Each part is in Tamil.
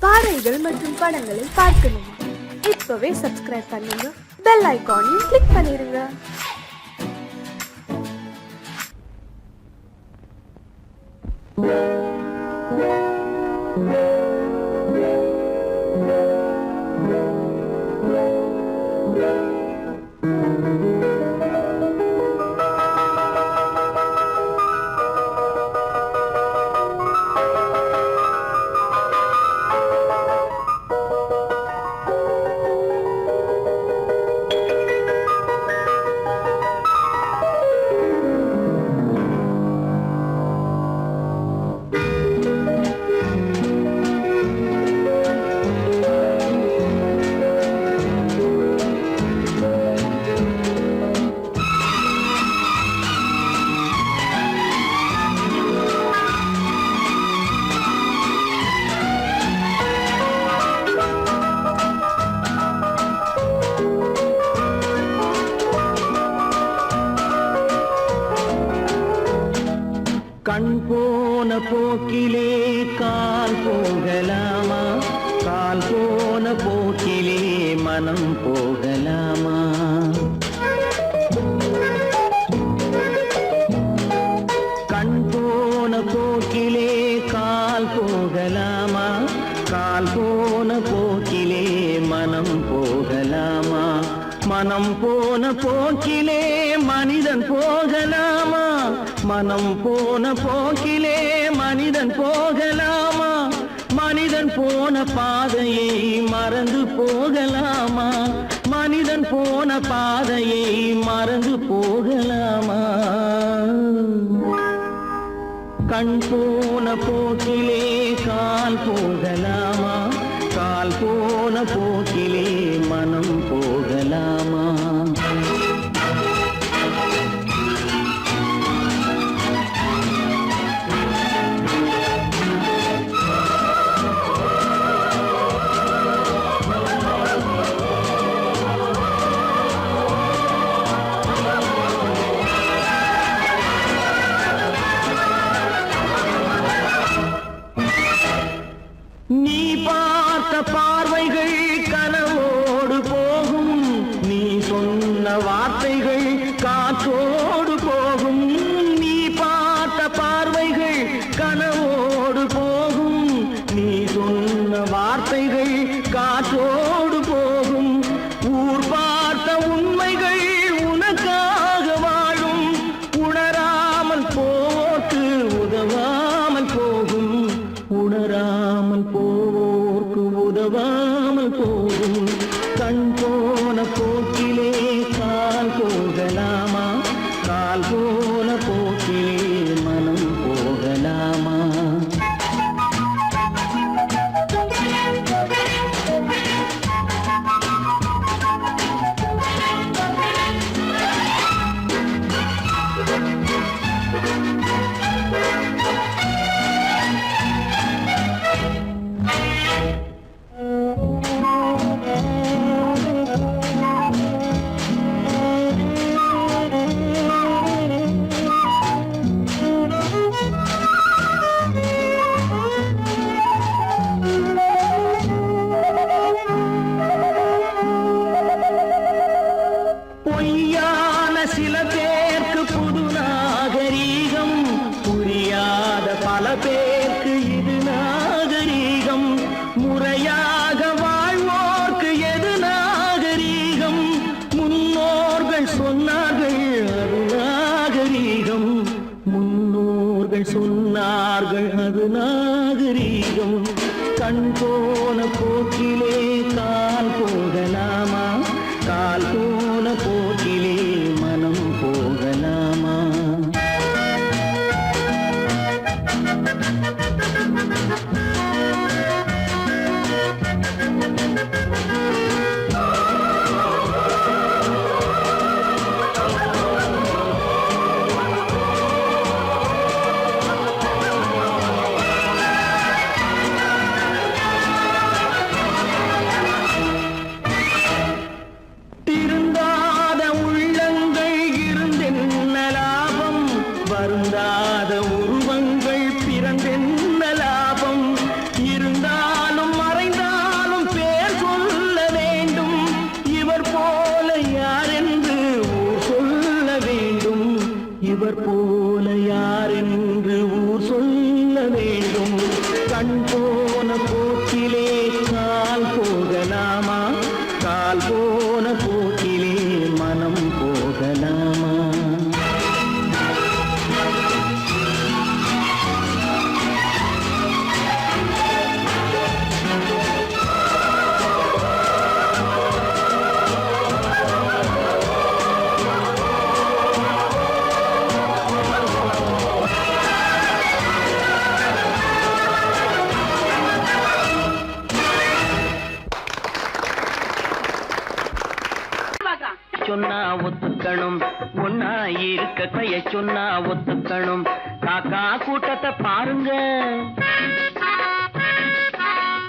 பாடல்கள் மற்றும் படங்களை பார்க்கணுமா? இப்பவே சப்ஸ்கிரைப் பண்ணுங்க, பெல் ஐகானையும் கிளிக் பண்ணிருங்க. கண் போன போக்கிலே கால் போகலாமா? கால் போன போக்கிலே மனம் போகலாமா? கண் போன போக்கிலே கால் போகலாமா? கால் போன போக்கிலே மனம் போகலாமா? மனம் போன போக்கிலே மனிதன் போகலாமா? மனம் போன போக்கிலே மனிதன் போகலாமா? மனிதன் போன பாதையை மறந்து போகலாமா? மனிதன் போன பாதையை மறந்து போகலாமா? கண் போன போக்கிலே கால் போகலாமா? கால் போன போக்கிலே மனம் போகலாமா? நீ பார்த்த பார்வைகள் கனவோடு போகும், நீ சொன்ன வார்த்தைகள் காற்றோடு போகும். நீ பார்த்த பார்வைகள் கனவோடு போகும், நீ சொன்ன வார்த்தைகள் காற்றோடு போகும். ஊர் பார்த்த உண்மைகள் உனக்காக வாழும், உணராமல் போக்கு உதவாமல் போகும். உணராமல் போக்கு உதவாமல் போகும். கண் போன போக்கிலே கால் போகலாமா? கால் போன போக்கிலே மனம் போகலாமா? பொய்யான சில பேருக்கு புது நாகரீகம், புரியாத பல பேருக்கு இது நாகரீகம். முறையாக வாழ்வோர்க்கு எது நாகரீகம்? முன்னோர்கள் சொன்னார்கள் அது நாகரீகம். முன்னோர்கள் சொன்னார்கள் அது நாகரீகம். கண் போன போக்கிலே கால் போகலாமா? கால் போன போக்கிலே மனம் போகலாமா? திருந்த சொன்னா ஒத்துக்கணும், ஒன்னா இருக்க கைய சொன்னா ஒத்துக்கணும். காக்கா கூட்டத்தை பாருங்க,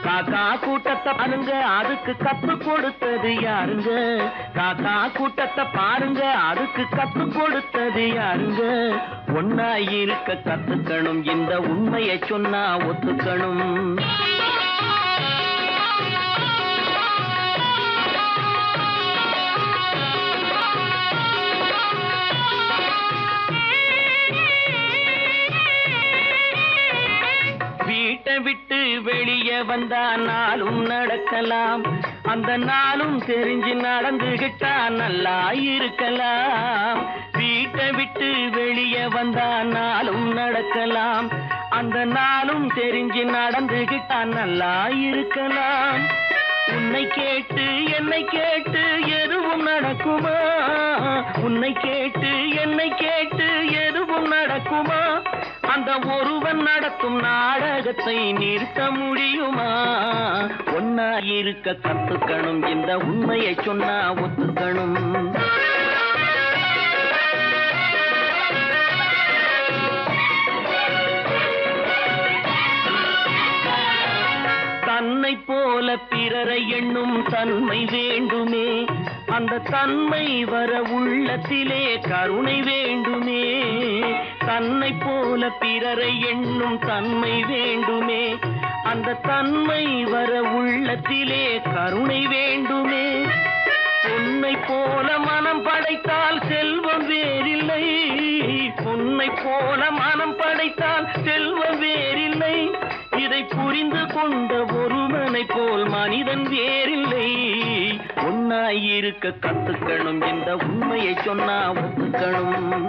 காக்கா கூட்டத்தை பாருங்க, அதுக்கு கத்து கொடுத்தது யாருங்க? காக்கா கூட்டத்தை பாருங்க, அதுக்கு கத்து கொடுத்தது யாருங்க? ஒன்னா இருக்க கத்துக்கணும், இந்த உண்மையை சொன்னா ஒத்துக்கணும். வீட்டை விட்டு வெளியே வந்தா நாளும் நடக்கலாம், அந்த நாளும் தெரிஞ்சு நடந்துகிட்டா நல்லா இருக்கலாம். வீட்டை விட்டு வெளியே வந்தா நாளும் நடக்கலாம், அந்த நாளும் தெரிஞ்சு நடந்துகிட்டா நல்லா இருக்கலாம். உன்னை கேட்டு என்னை கேட்டு எதுவும் நடக்குமா? உன்னை கேட்டு என்னை கேட்டு எதுவும் நடக்குமா? அந்த ஒருவன் நடத்தும் நாடகத்தை நிறுத்த முடியுமா? ஒன்னா இருக்க கத்துக்கணும், இந்த உண்மையை சொன்னா ஒத்துக்கணும். தன்னை போல பிறரை எண்ணும் தன்மை வேண்டுமே, அந்த தன்மை வர உள்ளத்திலே கருணை வேண்டுமே. தன்னை போல பிறரை எண்ணும் தன்மை வேண்டுமே, அந்த தன்மை வர உள்ளத்திலே கருணை வேண்டுமே. பொன்னை போல மனம் படைத்தால் செல்வம் வேறில்லை, பொன்னை போல மனம் படைத்தால் செல்வம் வேறில்லை. இதை புரிந்து கொண்ட ஒருவனை போல் மனிதன் வேறில்லை. ஒன்னாயிருக்க கத்துக்கணும், இந்த உண்மையை சொன்னா ஒத்துக்கணும்.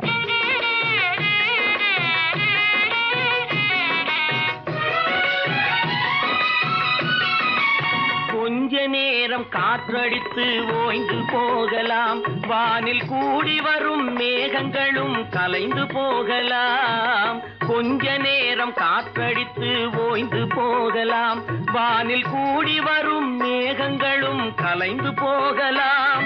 கொஞ்ச நேரம் காற்றடித்து ஓய்ந்து போகலாம், வானில் கூடி வரும் மேகங்களும் கலைந்து போகலாம். கொஞ்ச நேரம் காற்றடித்து ஓய்ந்து போகலாம், வானில் கூடி வரும் மேகங்களும் கலைந்து போகலாம்.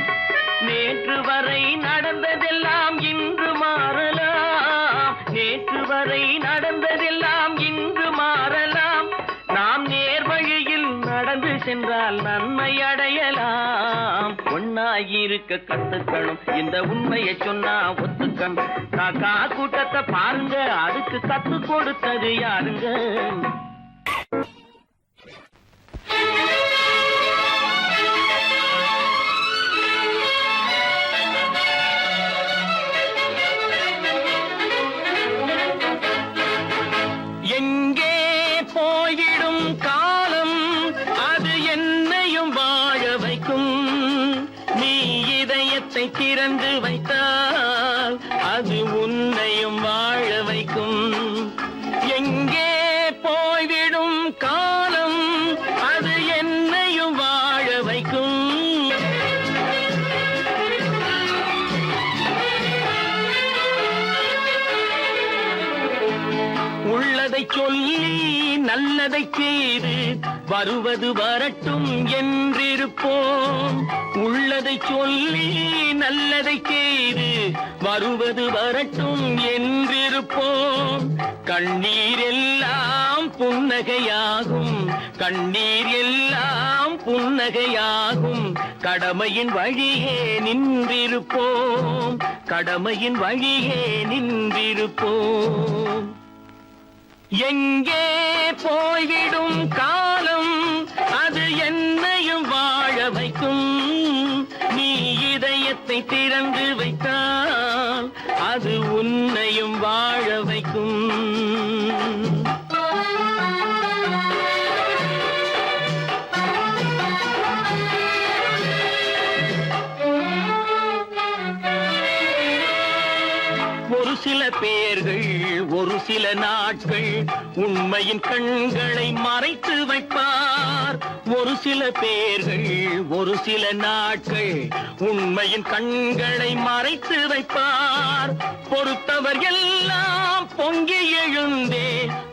நேற்று வரை நடந்ததெல்லாம் இன்று மாறலாம், நேற்று வரை நடந்ததெல்லாம் இன்று மாறலாம். நாம் நேர்வழியில் நடந்து சென்றால் நன்மை அடையலாம். ஒன்னாயிருக்க கத்துக்கணும், இந்த உண்மையை சொன்னா ஒத்துக்கணும். காக்கா கூட்டத்தை பாருங்க, அதுக்கு கத்து கொடுத்தது யாருங்க? எங்கே போய்விடும் காலம், அது என்னையும் வாழ வைக்கும். நீ இதயத்தை திறந்து வைத்தால் அது உன்னையும் வாழ வைக்கும். எங்கே போய்விடும் காலம், அது என்னையும் வாழ வைக்கும். உள்ளதை சொல்லி நல்லதை செய்து வருவது வரட்டும் என்றிருப்போம். உள்ளதை சொல்லி நல்லதை செய்து வருவது வரட்டும் என்றிருப்போம். கண்ணீர் எல்லாம் புன்னகையாகும், கண்ணீர் எல்லாம் புன்னகையாகும். கடமையின் வழியே நின்றிருப்போம், கடமையின் வழியே நின்றிருப்போம். எங்கே போய்விடும் காலம், அது என்னையும் வாழ வைக்கும். நீ இதயத்தை திறந்து வைத்தால் அது உன்னையும் வாழ வைக்கும். ஒரு சில பேர்கள் ஒரு சில நாட்கள் உண்மையின் கண்களை மறைத்து வைப்பார். ஒரு சில பேர்கள் ஒரு சில நாட்கள் உண்மையின் கண்களை மறைத்து வைப்பார். பொறுத்தவர் எல்லாம் பொங்கி எழுந்தே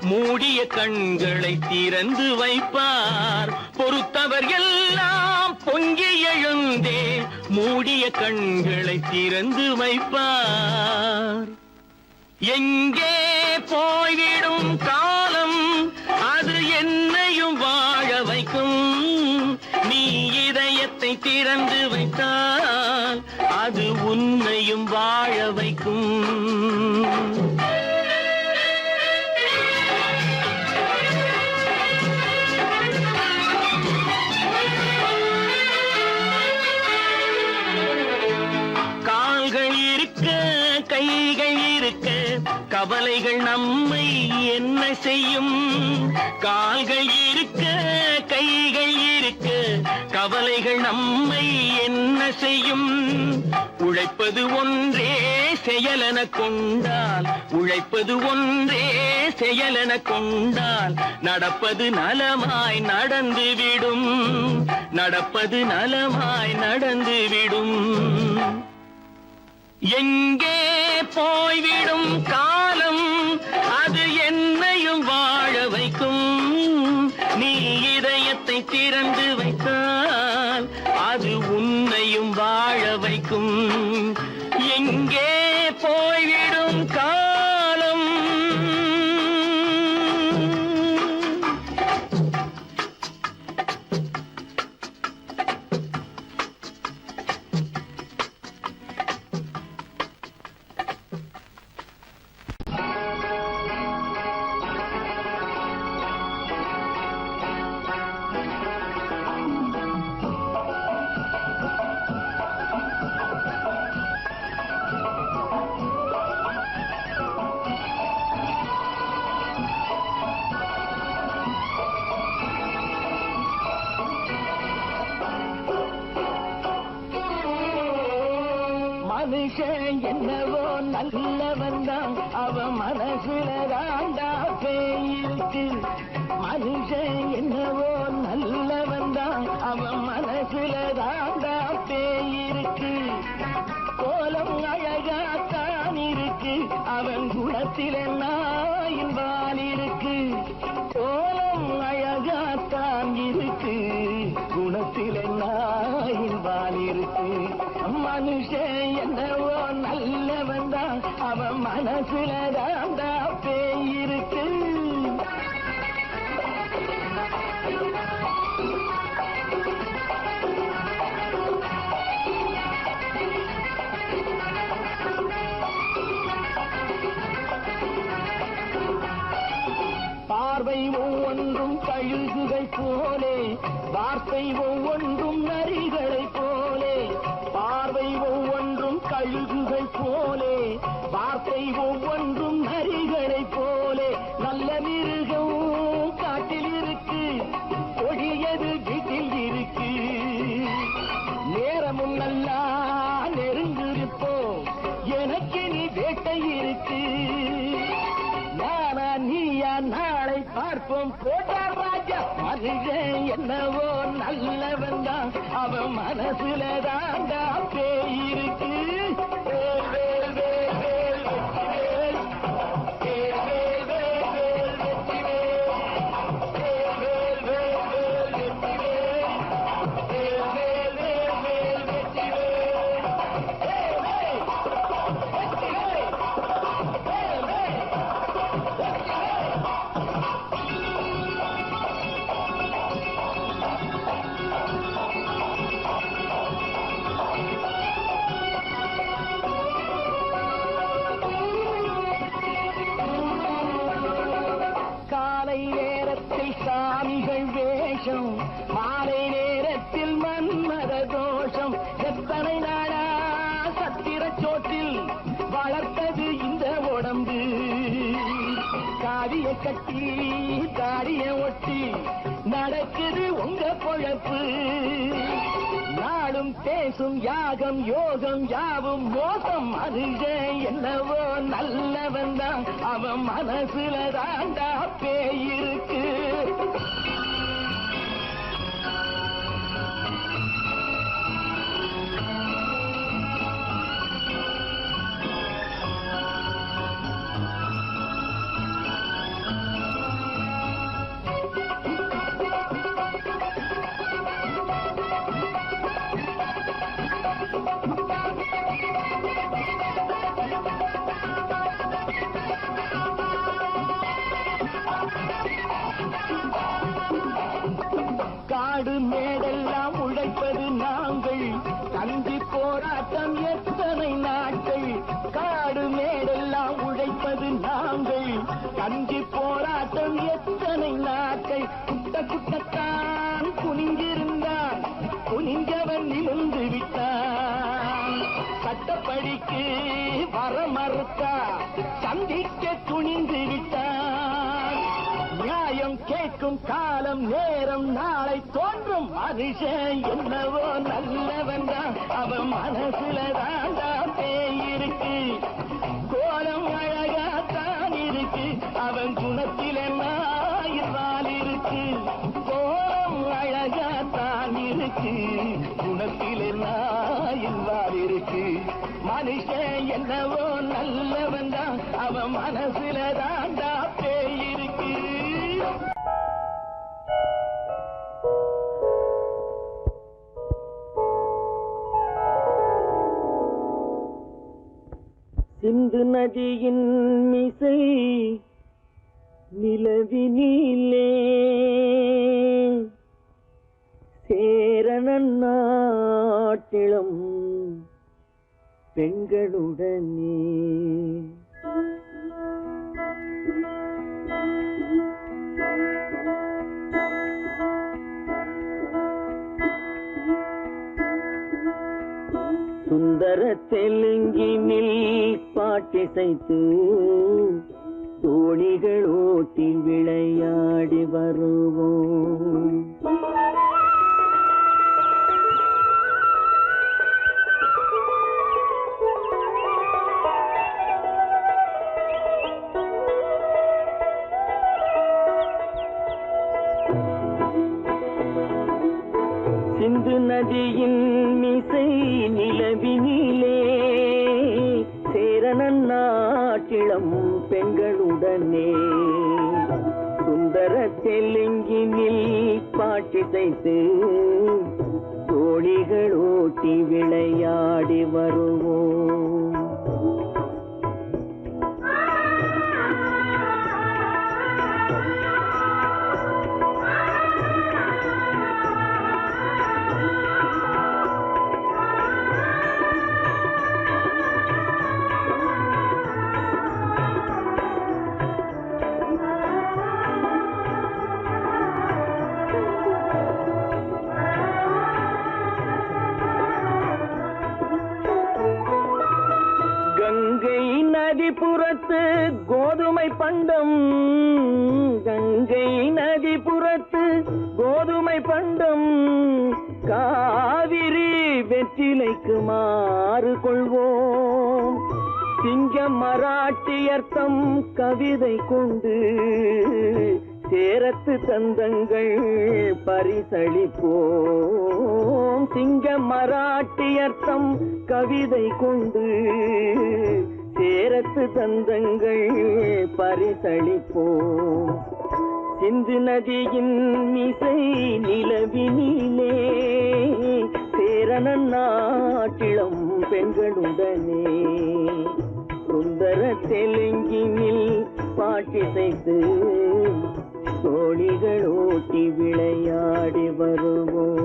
மூடிய கண்களை திறந்து வைப்பார். பொறுத்தவர் எல்லாம் பொங்கி எழுந்தே மூடிய கண்களை திறந்து வைப்பார். எங்கே போய்விடும் காலம் அது என்னையும் வாழ வைக்கும். நீ இதயத்தை திறந்து வைத்தால் அது உன்னையும் வாழ வைக்கும். கால்கள் இருக்க கைகள் இருக்க கவலைகள் நம்மை என்ன செய்யும். கால்கள் இருக்க கைகள் இருக்க கவலைகள் நம்மை என்ன செய்யும். உழைப்பது ஒன்றே செயலென கொண்டால், உழைப்பது ஒன்றே செயலென கொண்டால் நடப்பது நலமாய் நடந்துவிடும். நடப்பது நலமாய் நடந்துவிடும். எங்கே போய்விடும் காலம் அது என்னையும் வாழ வைக்கும். நீ இதயத்தை திறந்து வைத்தால் அது உன்னையும் வாழ வைக்கும். எங்கே போய்விடும் காலம். மனுஷன் என்னவோ நல்லவன் தான், அவன் மனசுல தாண்டா பேயிருக்கு. மனுஷன் என்னவோ நல்லவன் தான், அவன் மனசுல தாண்டா பேயிருக்கு. கோலம் அழகாத்தான் இருக்கு, அவன் குணத்தில நாயின் வால் இருக்கு. கோலம் அழகாத்தான் இருக்கு, குணத்தில நாயின் வால் இருக்கு. மனுஷன் என்னவோ நல்லவன் தான், அவன் மனசுல தாண்டா பேயிருக்கு. பார்வை ஒவ்வொன்றும் கழுகுகை போலே, வார்த்தை ஒவ்வொன்றும் நரிகளை போலே. பார்வை ஒவ்வொன்றும் கழுகுகை போலே, வார்த்தை ஒவ்வொன்றும் நரிகளை போலே. நல்ல மிருகம் காட்டில் இருக்கு, கொடியது வீட்டில் இருக்கு. நேரமும் நல்லா நெருங்கிருப்போம், எனக்கு நீ வேட்டை இருக்கு. நானா நீயா நாளை பார்ப்போம் போட்டார் ராஜா. மனுஷன் என்னவோ நல்லவன் தான், அவன் மனசுல தாண்டா பேயிருக்கு. சாமிகள் வேஷம், மாலை நேரத்தில் மன்மத தோஷம். எத்தனை நாளா சத்திர சோற்றில் வளர்த்தது இந்த உடம்பு. காவிய கட்டி தாடிய ஒட்டி நடக்குது உங்க பொழப்பு. நாளும் பேசும் யாகம் யோகம் யாவும் மோசம். மனுஷன் என்னவோ நல்லவன் தான், அவன் மனசுல தாண்டா பேயிருக்கு. காடு மேடெல்லாம் உழைப்பது நாங்கள், கஞ்சி போராட்டம் எத்தனை நாட்கள். காடு மேடெல்லாம் உழைப்பது நாங்கள், கஞ்சி போராட்டம் எத்தனை நாட்கள். குட்ட குட்டத்தான் குனிஞ்சிருந்தான், குனிஞ்சவன் நிமிர்ந்து விட்டான். சட்டப்படிக்கு வர மறுத்தா, சந்திக்க துணிந்து விட்டான். நியாயம் கேட்கும் காலம் நேரம் நாளை தோன்றும். மனுஷன் என்னவோ நல்லவன் தான், அவன் மனசுல தாண்டா பேய் இருக்கு. கோலம் அழகாத்தான் இருக்கு, அவன் குணத்தில நாயினால் இருக்கு. கோலம் அழகாத்தான் இருக்கு, குணத்தில நாயினால் இருக்கு. மனுஷன் என்னவோ நல்லவன் தான், அவன் மனசுல தாண்டா பேய் இருக்கு. சிந்து நதியின் மிசை நிலவினிலே சேரணன் நாட்டிளம் பெண்களுடனே. சுந்தர தெலுங்கினில் பாட்டிசைத்து தோணிகள் ஓட்டி விளையாடி வருவோம். சிந்து நதியின் மிசை நிலவினிலே சேரணன் நாட்டிளம் பெண்களுடனே. சுந்தர தெலுங்கினில் பாட்டிசைத்து தோணிகள் ஓட்டி விளையாடி வருவோம். கங்கை நதிபுறத்து கோதுமை பண்டம், கங்கை நதிபுறத்து கோதுமை பண்டம். காவிரி வெற்றிலைக்கு மாறு கொள்வோம். சிங்க மராட்டியர்த்தம் கவிதை கொண்டு சேரத்து தந்தங்கள் பரிசளிப்போம். சிங்க மராட்டியர்த்தம் கவிதை கொண்டு சேரத்து தந்தங்கள் பரிசளிப்போம். சிந்து நதியின் மிசை நிலவினிலே சேரணன் நாட்டிளம் பெண்களுடனே. சுந்தர தெலுங்கினில் பாட்டிசைத்து தோணிகள் ஓட்டி விளையாடி வருவோம்.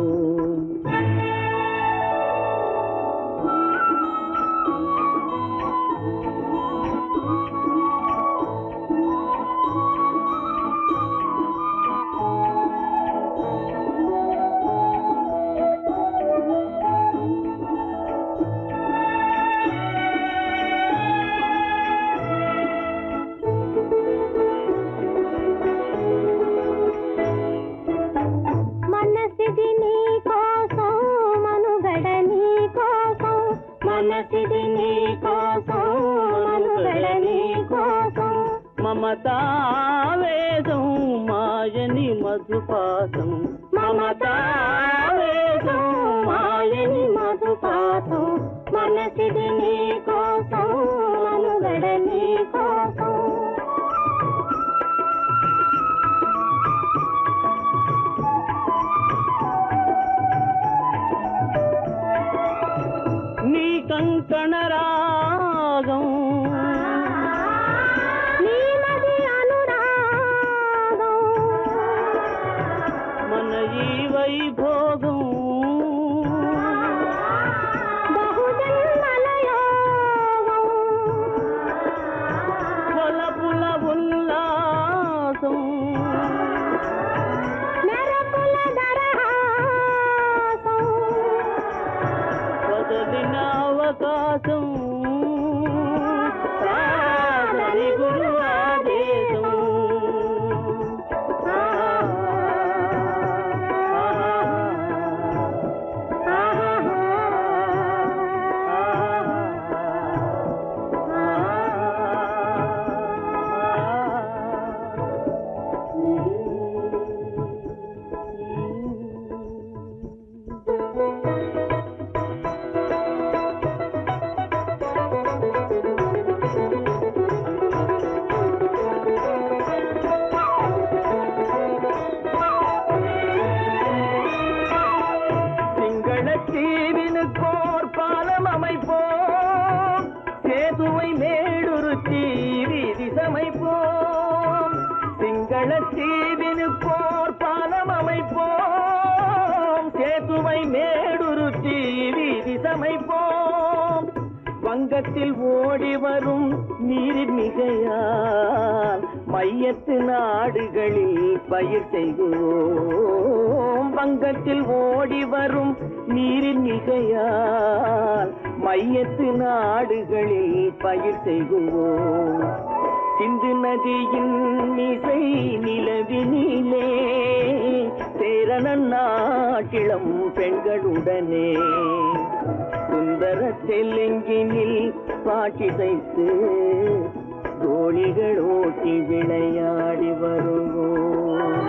మమతావేదం మాయని మధుపాతం, మమతావేదం మాయని మధుపాతం. మనసిది నీ కోసం మనుగడ నీ కోసం. నీ కంకణ రాగం వైభవం போகும் புல உல்லாசம் பதவின அவகாசம் சாதனை குரு ஆதேசம் தீவினுக்கோர் பாலம் அமைப்போம் சேதுவை மேடுருத்தி வீதி சமைப்போம் சிங்கள தீவினுக்கோர் பாலம் அமைப்போம் சேதுவை மேடுருத்தி வீதி சமைப்போம் வங்கத்தில் ஓடி வரும் நீரின் மிகையால் மையத்து நாடுகளில் பயிர் செய்கிறோம் வங்கத்தில் ஓடி வரும் நீரின் மிகையால் மையத்து நாடுகளில் பயிர் செய்கிறோம் சிந்து நதியின் மிசை நிலவினிலே சேரணன் நாட்டிளம் பெண்களுடனே சுந்தர தெலுங்கினில் பாட்டிசைத்து தோழிகள் ஓட்டி விளையாடி வருவோம்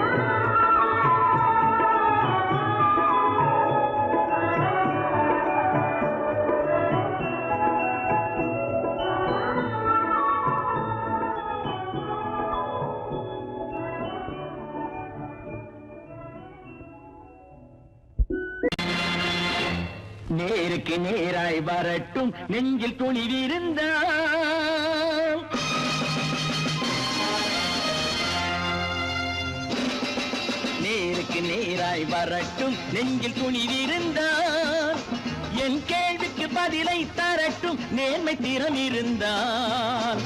நேருக்கு நேராய் வரட்டும் நெஞ்சில் துணிவிருந்தால் நேருக்கு நேராய் வரட்டும் நெஞ்சில் துணிவிருந்தால் என் கேள்விக்கு பதிலை தரட்டும் நேர்மை திறம் இருந்தால்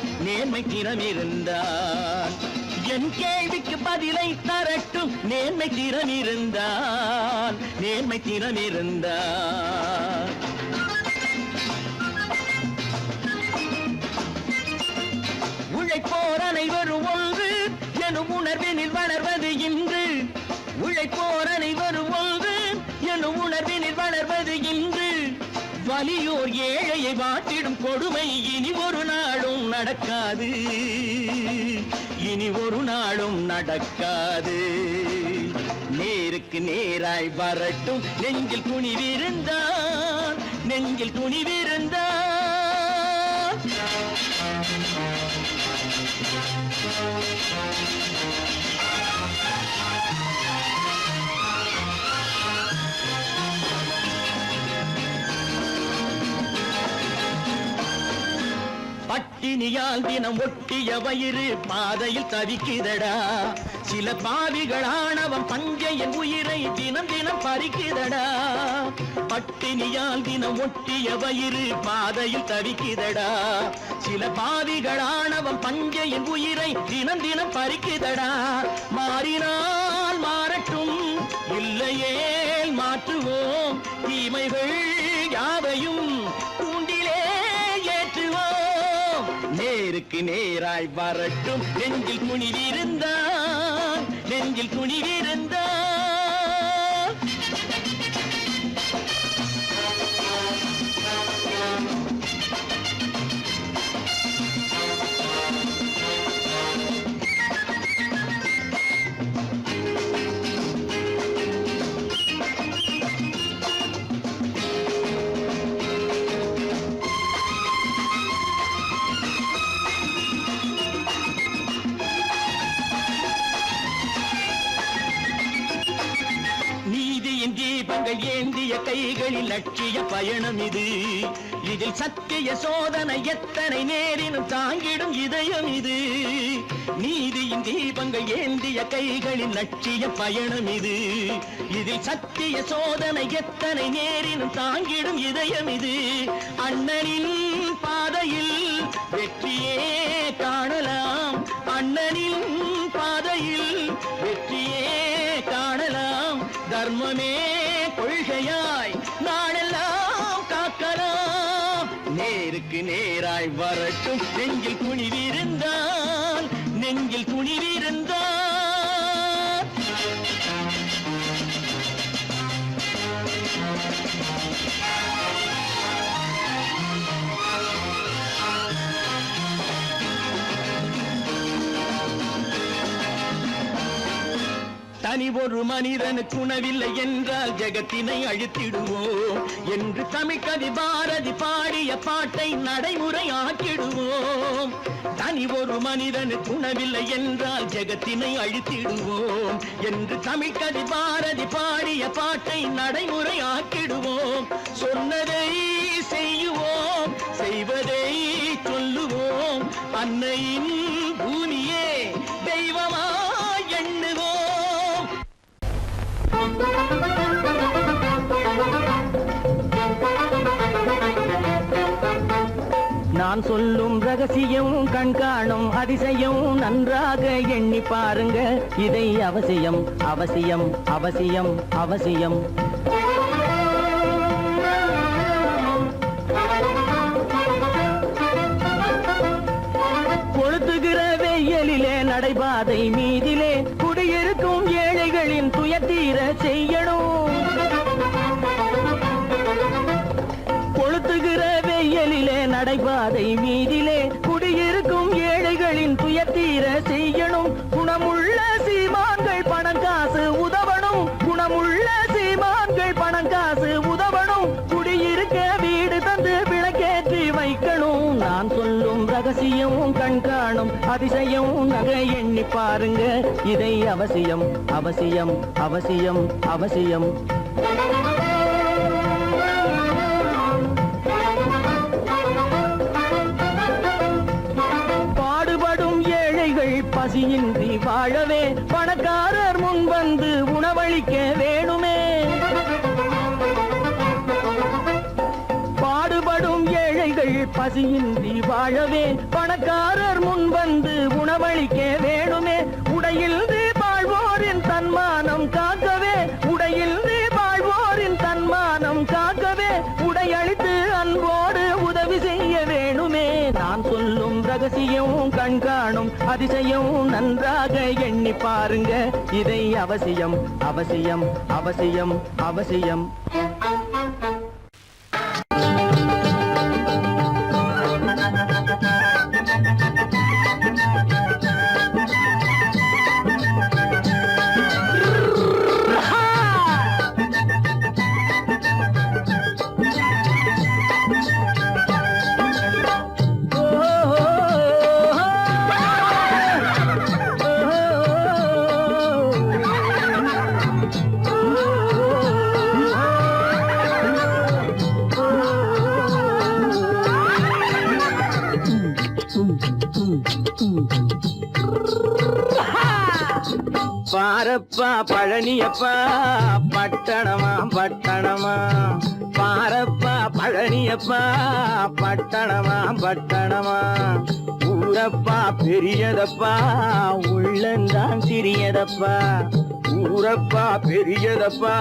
என் கேள்விக்கு பதிலை தரட்டும் நேர்மை திறம் இருந்தால் உழைப்போர் அனைவரும் ஒன்று எனும் உணர்வினில் வளர்வது இன்று உழைப்போர் அனைவரும் ஒன்று எனும் உணர்வினில் வளர்வது இன்று வலியோர் ஏழையை வாட்டிடும் கொடுமை இனி ஒரு நாளும் நடக்காது நேருக்கு நேராய் வரட்டும் நெஞ்சில் துணிவிருந்தால் பட்டினியால் தினம் ஒட்டிய வயிறு பாதையில் தவிக்குதடா சில பாவிகளானவன் பஞ்சையின் உயிரை தினம் தினம் பறிக்குதடா பட்டினியால் தினம் ஒட்டிய வயிறு பாதையில் தவிக்குதடா சில பாவிகளானவன் பஞ்சையின் உயிரை தினம் தினம் பறிக்குதடா மாறினால் மாறட்டும் இல்லையேல் மாற்றுவோம் தீமைகள் யாவையும் கூண்டிலே ஏற்றுவோம் நேருக்கு நேராய் வரட்டும் நெஞ்சில் துணிவிருந்தால் தீபங்கள் ஏந்திய கைகளில் லட்சிய பயணம் இது. இதில் சத்திய சோதனை எத்தனை நேரினும் தாங்கிடும் இதயம் இது. நீதியின் தீபங்கள் ஏந்திய கைகளில் லட்சிய பயணம் இது. இதில் சத்திய சோதனை எத்தனை நேரினும் தாங்கிடும் இதயம் இது. அண்ணனின் பாதையில் வெற்றியே காணலாம். அண்ணனின் பாதையில் வெற்றியே காணலாம். தர்மமே கொள்கையாய் நாளெல்லாம் காக்கலாம். நேருக்கு நேராய் வரட்டும் நெஞ்சில் துணிவிருந்தால், நெஞ்சில் துணிவிருந்தால். தனி ஒரு மனிதனுக்கு உணவில்லை என்றால் ஜெகத்தினை அழித்திடுவோம் என்று தமிழ் கவி பாரதி பாடிய பாட்டை நடைமுறையாக்கிடுவோம். தனி ஒரு மனிதனுக்கு உணவில்லை என்றால் ஜெகத்தினை அழித்திடுவோம் என்று தமிழ் கவி பாரதி பாடிய பாட்டை நடைமுறையாக்கிடுவோம். சொன்னதை செய்யுவோம், செய்வதை சொல்லுவோம். அன்னையின் பூமியே தெய்வமா எண்ணுவோம். நான் சொல்லும் ரகசியம் கண்காணும் அதிசயம் நன்றாக எண்ணி பாருங்க. இதை அவசியம் அவசியம் அவசியம் அவசியம். கொளுத்துகிற வெயிலிலே நடைபாதை மீதிலே குடியிருக்கும் ஏழைகளின் துயத்தீர செய்யணும். கொளுத்துகிற வெயிலிலே நடைபாதை மீதிலே குடியிருக்கும் ஏழைகளின் துயத்தீர செய்யணும். குணமுள்ள சீமான்கள் பணம் காசு உதவணும். குணமுள்ள சீமான்கள் பணம் காசு உதவணும். குடியிருக்க வீடு தந்து விளக்கேற்றி வைக்கணும். நான் சொல்லும் ரகசியம் கண்காணும் அதிசயம் நகை எண்ணி பாருங்க. இதை அவசியம் அவசியம் அவசியம் அவசியம். பாடுபடும் ஏழைகள் பசியின்றி வாழவே பணக்காரர் முன் வந்து உணவளிக்க வேணுமே. பாடுபடும் ஏழைகள் பசியின்றி வாழவே பணக்காரர் முன் வந்து உணவளிக்க வேணுமே. உடையில் வாழ்வோரின் தன்மானம் காக்கவே, உடையில் வாழ்வோரின் தன்மானம் காக்கவே உடையளித்து அன்போடு உதவி செய்ய வேணுமே. நான் சொல்லும் ரகசியம் கண்காணும் அதிசயம் நன்றாக எண்ணி பாருங்க. இதை அவசியம் அவசியம் அவசியம் அவசியம். பாரப்பா பழனியப்பா பட்டணமா பட்டணமா. பாரப்பா பழனியப்பா பட்டணமா பட்டணமா. ஊரப்பா பெரியதப்பா உள்ளந்தான் சிறியதப்பா. ஊரப்பா பெரியதப்பா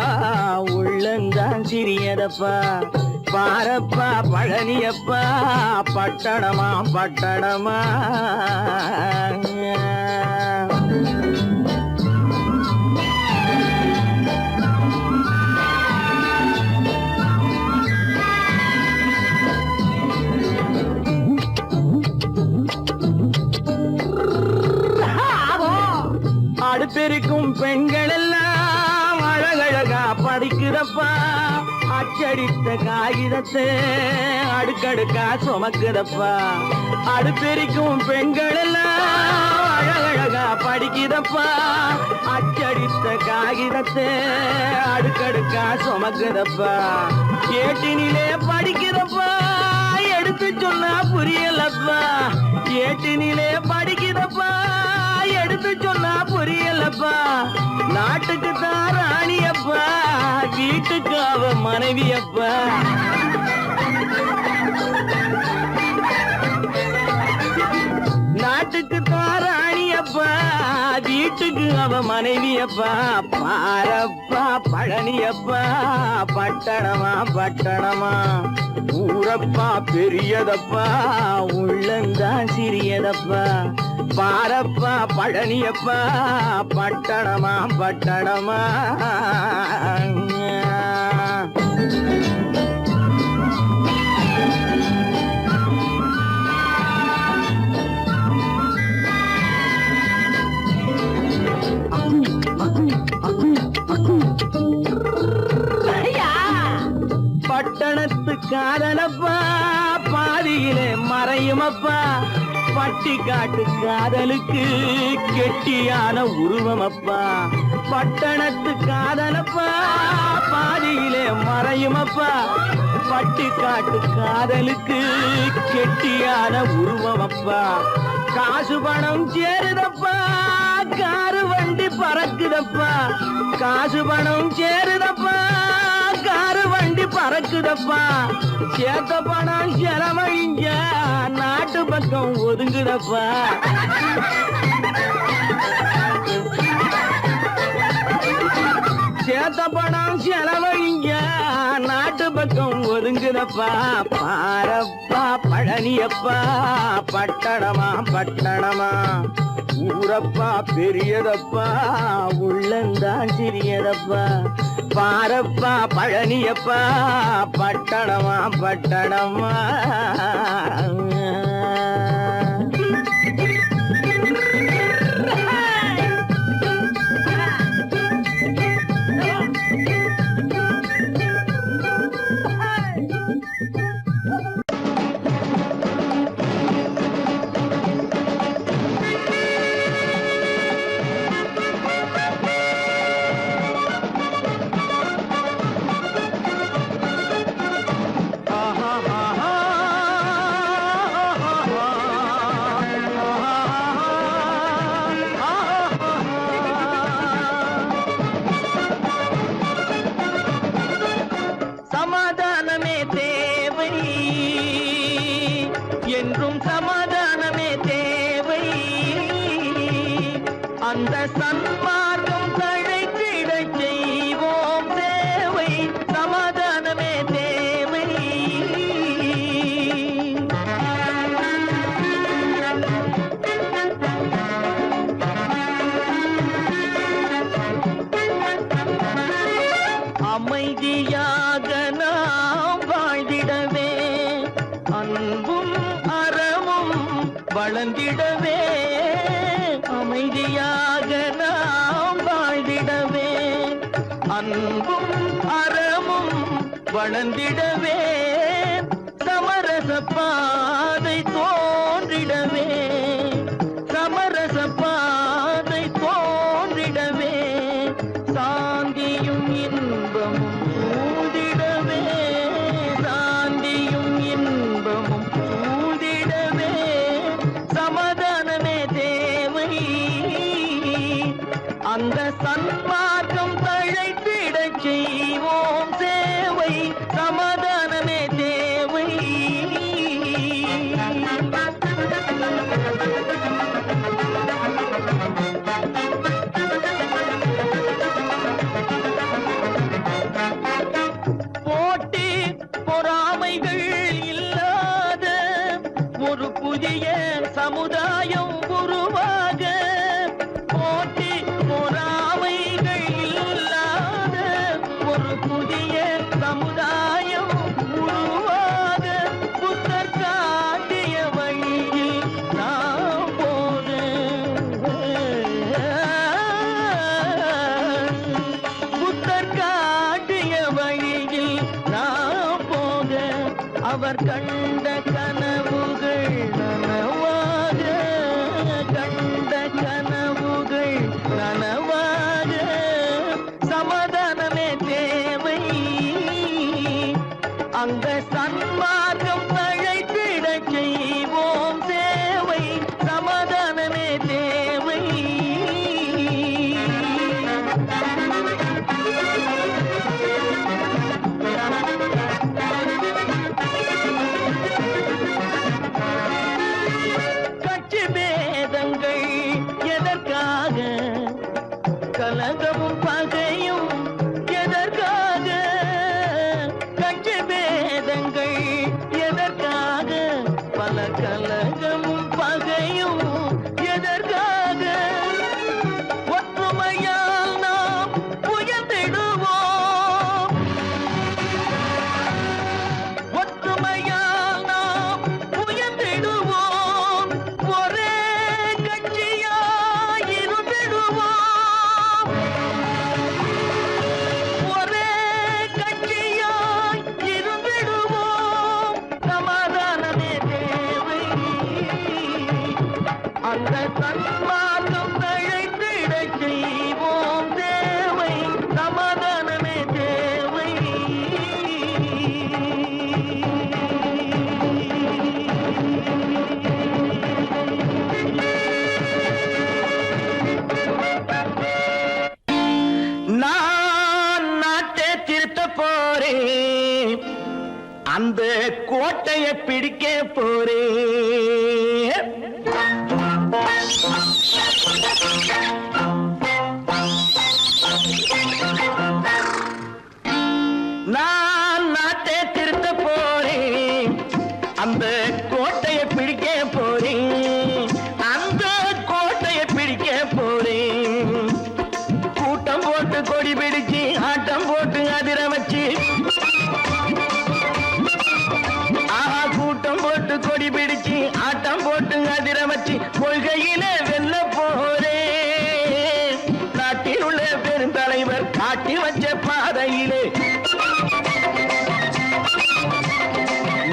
உள்ளந்தான் சிறியதப்பா. பாரப்பா பழனியப்பா பட்டணமா பட்டணமா. அடுப்பெருக்கும் பெண்கள் எல்லாம் அழகழகா படிக்கிறப்பா. அச்சடித்த காகிதத்தை அடுக்கடுக்கா சுமக்குதப்பா அடுப்பெரிக்கும் பெண்கள் எல்லாம் அழகழகா படிக்குதப்பா அச்சடித்த காகிதத்தை அடுக்கடுக்கா சுமக்குதப்பா ஏட்டினிலே படிக்குதப்பா எடுத்து சொன்னா புரியலப்பா ஏட்டினிலே படிக்குதப்பா எடுத்து சொன்னா புரியலப்பா நாட்டுக்கு தான் ராணியப்பா வீட்டுக்கு அவ மனைவியப்பா நாட்டுக்கு தான் ராணியப்பா வீட்டுக்கு அவ மனைவியப்பா பாரப்பா பழனியப்பா பட்டணமா பட்டணமா ஊரப்பா பெரியதப்பா உள்ளந்தான் சிறியதப்பா பாரப்பா பழனியப்பா பட்டணமா பட்டணமா பட்டணத்து காதலப்பா பாதியிலே மறையுமப்பா பட்டி காட்டு காதலுக்கு கெட்டியான உருவமப்பா பட்டணத்து காதலப்பா பாதியிலே மறையுமப்பா பட்டி காட்டு காதலுக்கு கெட்டியான உருவமப்பா காசு பணம் சேருதப்பா காரு வண்டி பறக்குதப்பா காசு பணம் சேருதப்பா காரு வண்டி பறக்குதப்பா சேத்த பணம் செலவழிஞ்ச நாட்டு பக்கம் ஒதுங்குதப்பா சேத்த பணம் செலவழிஞ்ச நாட்டு பக்கம் ஒதுங்குதப்பா பாரப்பா பழனியப்பா பட்டணமா பட்டணமா ஊரப்பா பெரியதப்பா உள்ளந்தான் சிறியதப்பா பாரப்பா பழனியப்பா பட்டணமா பட்டணமா என்றும் சமாதானமே தேவை அந்த சன்மார்க்கம் தழைத்திடச் செய்வோம் தேவை சமாதானமே தேவை அமைதியாக நாம் வாழ்ந்திடவே அன்பும் அறமும் வளர்ந்திடவே அமைதியாக நாம் வாழ்ந்திடவே அன்பும் அறமும் வளர்ந்திடவே சமரச பாதை தோன்றிடவே சமரச பாதை தோன்றிடவே சாந்தியும் இன்பமும் சூழ்ந்திடவே சாந்தியும் இன்பமும் சூழ்ந்திடவே சமாதானமே தேவை அந்த சன்மார்க்கம் தழைத்திடச் செய்வோம் சேவை சமாதானமே தேவை போட்டி பொறாமைகள் இல்லாத ஒரு புதிய சமுதாயம் உருவாக போட்டி பொறாமைகள் இல்லாத ஒரு புதிய சமுதாயம் உருவாக புத்தர் காட்டிய வழியில் நாம் போக புத்தர் காட்டிய வழியில் அவர் கண்ட கனவுகள் நனவாக, கண்ட கனவுகள் நனவாக, சமாதானமே தேவை. அங்க சன்மார்க்கம் தழைத்திடச் செய்வோம் சேவை, சமாதானமே தேவை. கட்சி பேதங்கள் எதற்காக, கலகமும் பகையும் எதற்காக, கட்சி பேதங்கள் எதற்காக, பல கலகமும் பகையும் எதற்காக, ஒற்றுமையால் நாம் உயர்ந்திடுவோம், ஒற்றுமையால் நாம் உயர்ந்திடுவோம், ஒரே கட்சியாய் இருந்திடுவோம், ஒரே கட்சியாய் இருந்திடுவோம், சமாதானமே தேவை. அந்த சன்மார்க்கம் தழைத்திடச் செய்வோம் தேவை, சமாதானமே தேவை. நான் நாட்டை திருத்த போறேன், அந்த கோட்டையை பிடிக்க போறேன். நான் நாட்டை திருத்த போறேன், அந்த கோட்டையை பிடிக்க போறேன், அந்த கோட்டையை பிடிக்க போறேன். கூட்டம் போட்டு கொடி பிடிச்சு ஆட்டம் போட்டு அதிர வச்சு, ஆஹா கூட்டம் போட்டு கொடி பிடிச்சு ஆட்டம் போட்டு அதிர வச்சு, கொள்கையில வெல்ல போறேன். நாட்டில் உள்ள பெருந்தலைவர் காட்டி வச்ச பாதையிலே,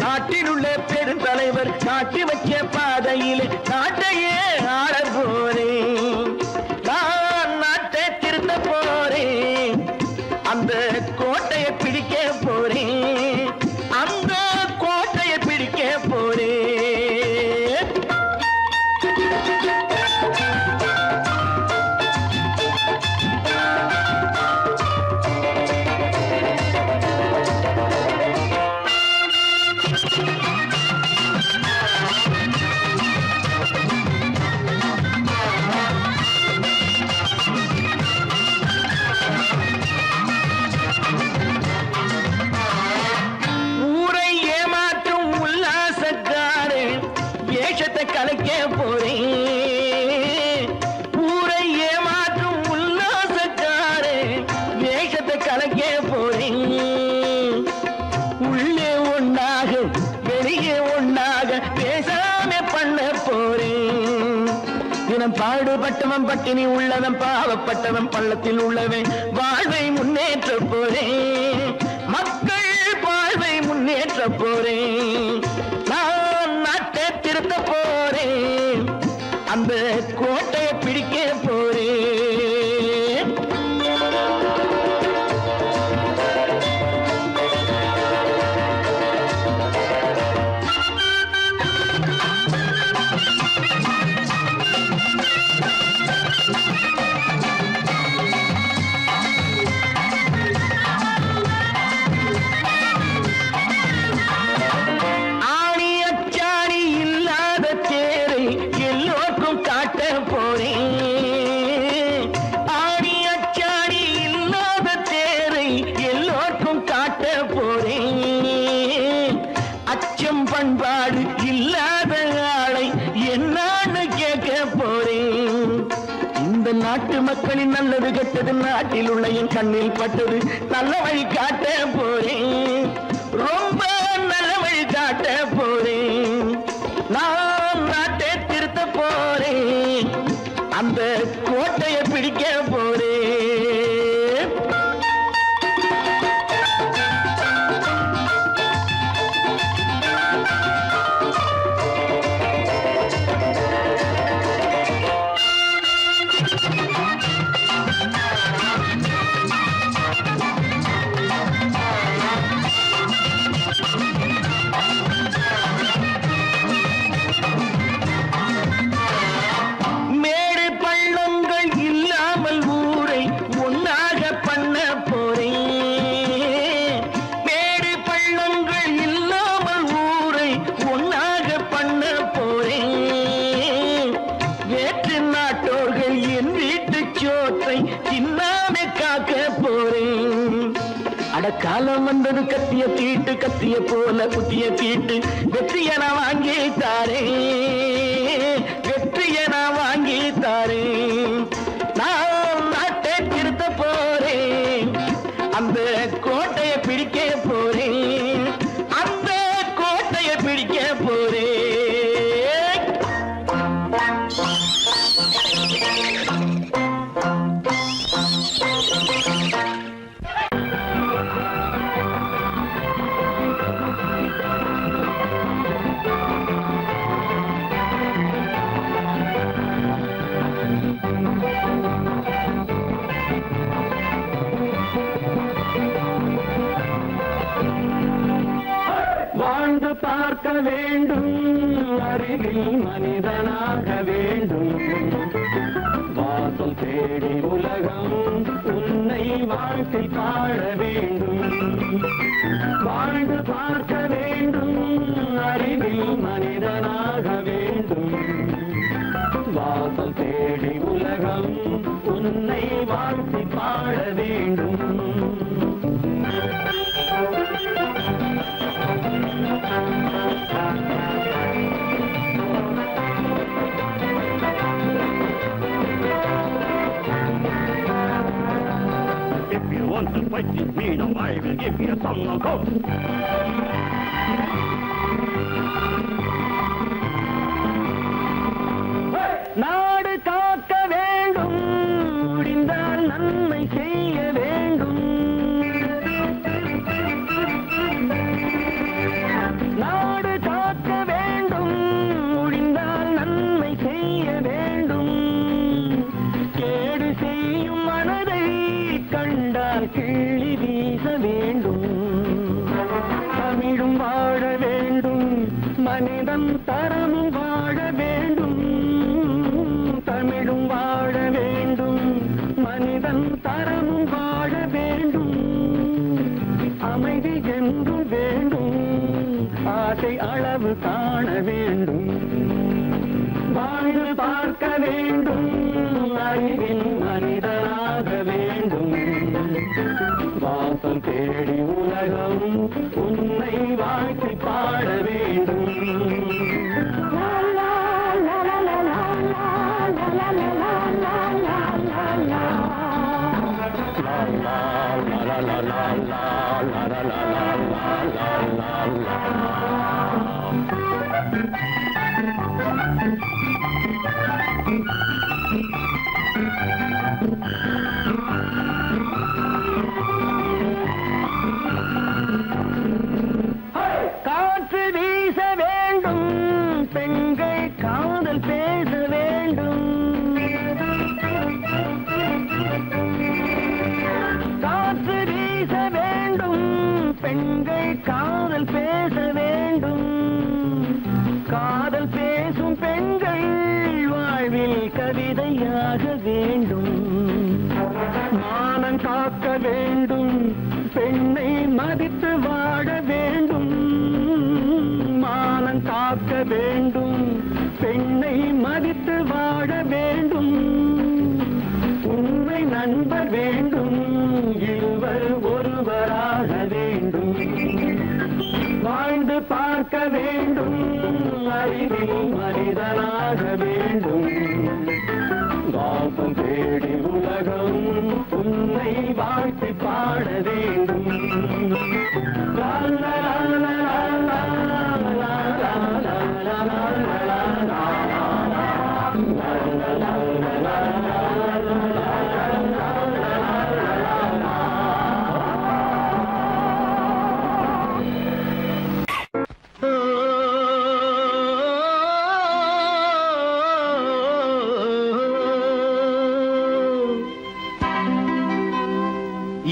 நாட்டில் உள்ள பெருந்தலைவர் காட்டி வச்ச பாதையிலே நாட்டையே ஆள போறேன். நான் நாட்டை திருத்த போறேன், அந்த கோட்டையை பிடிக்க போறேன், அந்த கோட்டையை பிடிக்க போறேன். ஊரை ஏமாற்றும் உல்லாசக்காரு வேஷத்தை கலைக்க போறேன், ஊரை ஏமாற்றும் உல்லாசக்காரு வேஷத்தை கலைக்க போறேன். உள்ளே ஒண்ணாக வெளியே ஒண்ணாக பேசாம பண்ண போறேன். தினம் பாடுபட்டவன் பட்டினி உள்ளவன் பாவப்பட்டவன் பள்ளத்தில் உள்ளவன் வாழ்வை முன்னேற்ற போறேன், மக்கள் வாழ்வை முன்னேற்ற போறேன். நான் நாட்டை திருத்த போறேன், அந்த கோட்டையை பிடிக்க போறேன். ஆணி அச்சாணி இல்லாத தேரை எல்லோருக்கும் காட்ட போறேன், ஆணி அச்சாணி இல்லாத தேரை எல்லோருக்கும் காட்ட போறேன். அச்சம் பண்பாடு இல்லாத ஆளை என்னான்னு கேட்க போறேன். இந்த நாட்டு மக்களின் நல்லது கெட்டது நாட்டில் உள்ள என் கண்ணில் பட்டது, நல்ல வழி காட்ட போறேன், ரொம்ப நல்ல வழி காட்ட போறேன். நான் நாட்டை திருத்த போறேன், அந்த கோட்டையை பிடிக்க போறேன். காலம் வந்தது கத்திய தீட்டு கத்திய போல குத்திய தீட்டு வெற்றிய நான் வாங்கி தாரேன் வெற்றிய நான் வாங்கி தாரேன் நான் நாட்டை திருத்த போறேன் அந்த கோட்டையை பிடிக்க போறேன் அந்த கோட்டையை பிடிக்க போறேன் வாழ்ந்து பார்க்க வேண்டும் அறிவில் மனிதனாக வேண்டும் வாசல் தேடி உலகம் உன்னை வாழ்க்கை பாட வேண்டும் வாழ்ந்து பார்க்க வேண்டும் அறிவில் மனிதனாக வேண்டும் வாசல் தேடி உலகம் உன்னை வாழ்க்கை பாட வேண்டும் If you want to fight with me, now I will give you a song of hope. நாடு காக்க வேண்டும் முடிந்தால் நன்மை செய்ய வேண்டும் நாடு காக்க வேண்டும் முடிந்தால் நன்மை செய்ய வேண்டும் கேடு செய்யும் மனதை கண்டால் கிள்ளி வீச வேண்டும் தமிழும் வாழ வேண்டும் மனிதன் தரமும் வாழ வேண்டும் தமிழும் வாழ வேண்டும் மனிதன் தரமும் வாழ வேண்டும் அமைதி என்று வேண்டும் ஆசை அளவு காண வேண்டும் வாழ்ந்து பார்க்க வேண்டும் அறிவின் மனிதனாக வேண்டும் வாசம் தேடி உலகம் உன்னை வாழ்க்கை பாட வேண்டும் காற்று வீச வேண்டும் பெண்கள் காதல் பேச வேண்டும் காற்று வீச வேண்டும் பெண்கள் காதல் பேச வேண்டும் காதல் பேசும் பெண்கள் வாழ்வில் கவிதையாக வேண்டும் மானம் காக்க வேண்டும் பெண்ணை மதித்து வாழ வேண்டும் மானம் காக்க வேண்டும் பெண்ணை மதித்து வாழ வேண்டும் உண்மை நண்பர் வேண்டும் இருவர் ஒருவராக வேண்டும் வாழ்ந்து பார்க்க வேண்டும் அறிவில் மனிதனாக வேண்டும் வாசம் தேடி உலகம் உன்னை வாழ்த்தி பாட வேண்டும் லா லா லா லா லா லா லா லா லா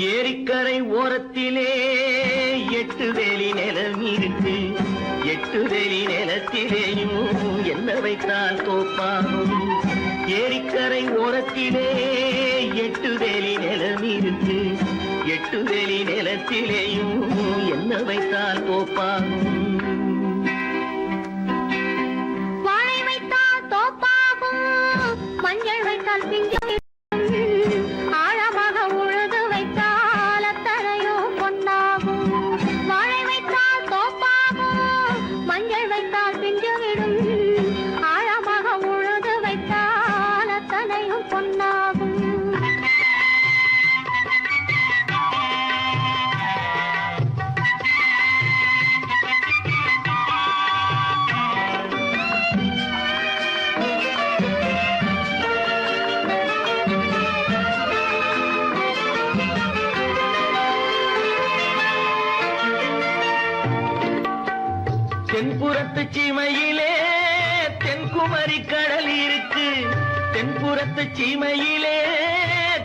ஏரிக்கரை ஓரத்திலே 8 வேலி நிலம் இருக்கு 8 வேலி நிலத்திலேயும் என்ன வைத்தால் தோப்பாகும் ஏரிக்கரை ஓரத்திலே 8 வேலி நிலம் இருக்கு 8 வேலி நிலத்திலேயும் என்ன வைத்தால் தோப்பாகும் வாழை வைத்தால் தோப்பாகும் மஞ்சள் வைத்தால் பிஞ்சு ஆழமாக உழுது வைத்தால் அத்தனையோ பொன்னாகும் தென்புறத்து சீமையிலே தென்குமரி கடல் இருக்கு. தென்புறத்து சீமையிலே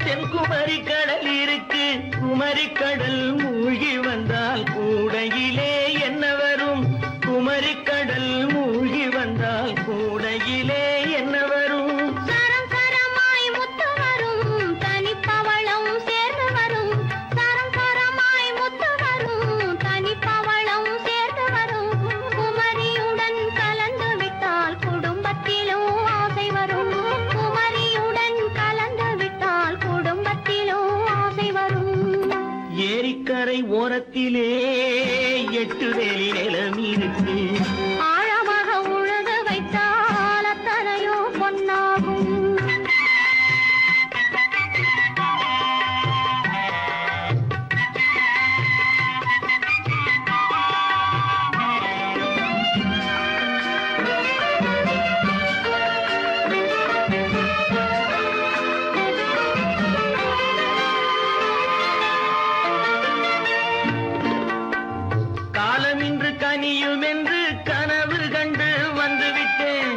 தென்குமரி கடல் இருக்கு. குமரி கடல் மூழ்கி வந்தால் கூடையிலே என்ன வரும்? குமரி கடல் மூழ்கி வந்தால் கூடையிலே என்ன வரும்? சரம் சரமாய் முத்து வரும் தனிப்பவளம் சேர்ந்து வரும். சரம் சரமாய் முத்து வரும் தனிப்பவளம் சேர்ந்து வரும். குமரியுடன் கலந்து விட்டால் குடும்பத்திலும் ஆசை வரும். குமரியுடன் கலந்து விட்டால் குடும்பத்திலும் ஆசை வரும். ஏரிக்கரை ஓரத்திலே 8 வேலி நிலம் இருக்கு. ஆழமாக உழுது வைத்தால் அத்தனையோ பொன்னாகும். காலமின்று கனியும் என்று கனவு கண்டு வந்துவிட்டேன்.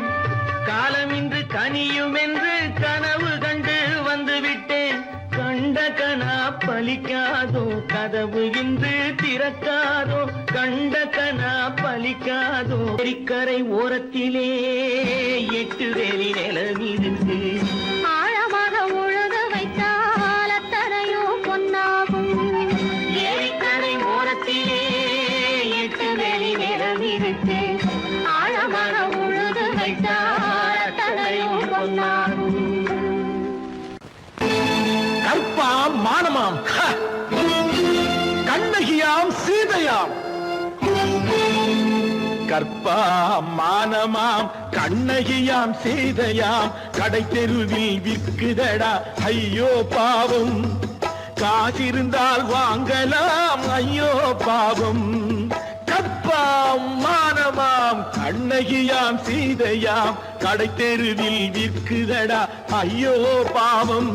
காலமின்று கனியும் என்று கனவு கண்டு வந்துவிட்டேன். கண்ட கனா பலிக்காதோ கதவு இன்று திறக்காதோ. கண்ட கனா பலிக்காதோ. ஏரிக்கரை ஓரத்திலே 8 வேலி நிலம் இருக்கு. ஆழமாக உழுது வைத்தால் அத்தனையோ பொன்னாகும். ஏரிக்கரை ஓரத்திலே 8 வேலி நிலம் இருக்கு. ஆழமாக உழுது வைத்தால் அத்தனையோ பொன்னாகும். கற்பாம் மானமாம் கண்ணகியாம் சீதையாம். கற்பாம் மானமாம் கண்ணகியாம் சீதையாம் கடை தெருவில் விற்குதடா ஐயோ பாவம். காசிருந்தால் வாங்கலாம் ஐயோ பாவம். கற்பாம் மானமாம் கண்ணகியாம் சீதையாம் கடை தெருவில் விற்குதடா ஐயோ பாவம்.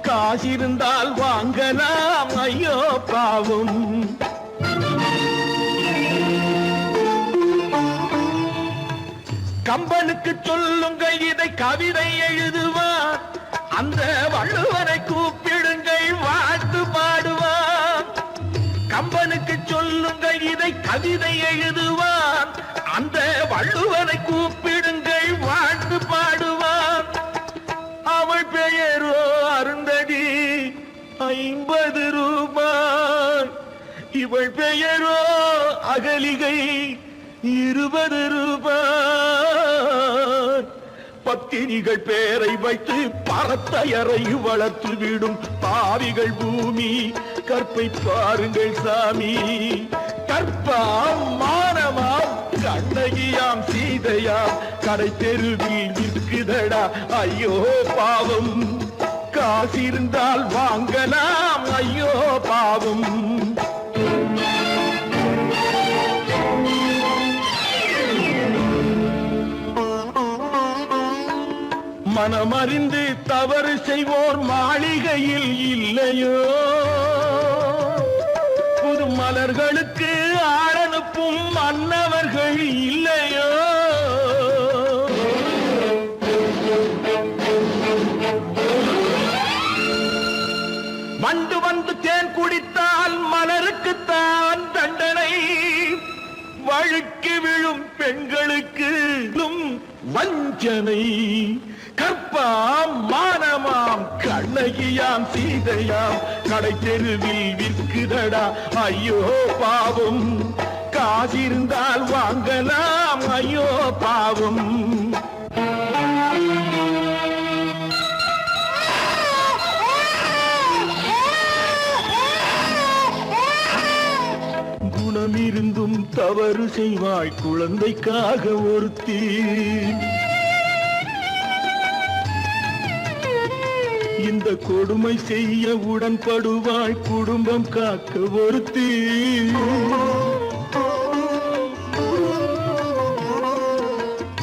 காசிருந்தால் வாங்கலாம் ஐயோ பாவம். கம்பனுக்கு சொல்லுங்கள் இதை கவிதை எழுதுவார். அந்த வள்ளுவரை கூப்பிடுங்கள் வாழ்த்து பாடுவார். கம்பனுக்கு சொல்லுங்கள் இதை கவிதை எழுதுவார். அந்த வள்ளுவரை கூப்பிடுங்கள் வாழ்த்து பாடுவார். அவள் பெயரோ அருந்ததி 50 ரூபாய். இவள் பெயரோ அகலிகை 20 ரூபாய். பத்தினிகள் பேரை வைத்து பரத்தையறை வளர்த்து விடும் பாவிகள் பூமி. கற்பை பாருங்கள் சாமி. கற்பாம் மானமாம் கண்ணகியாம் சீதையாம் கடை தெருவில் விற்குதடா ஐயோ பாவம். காசிருந்தால் வாங்கலாம் ஐயோ பாவம். மனமறிந்து தவறு செய்வோர் மாளிகையில் இல்லையோ. புது மலர்களுக்கு ஆளனுப்பும் மன்னவர்கள் இல்லையோ. வண்டு வந்து தேன் குடித்தால் மலருக்குத்தான் தண்டனை. வழுக்கி விழும் பெண்களுக்கு வஞ்சனை. கற்பாம் மானமாம் கண்ணகியாம் சீதையாம் கடை தெருவில் விற்குதடா ஐயோ பாவம். காசிருந்தால் வாங்கலாம் ஐயோ பாவம். குணமிருந்தும் தவறு செய்வாய் குழந்தைக்காக ஒருத்தி. இந்த கொடுமை செய்ய உடன்படுவாய் குடும்பம் காக்க ஒருத்தி.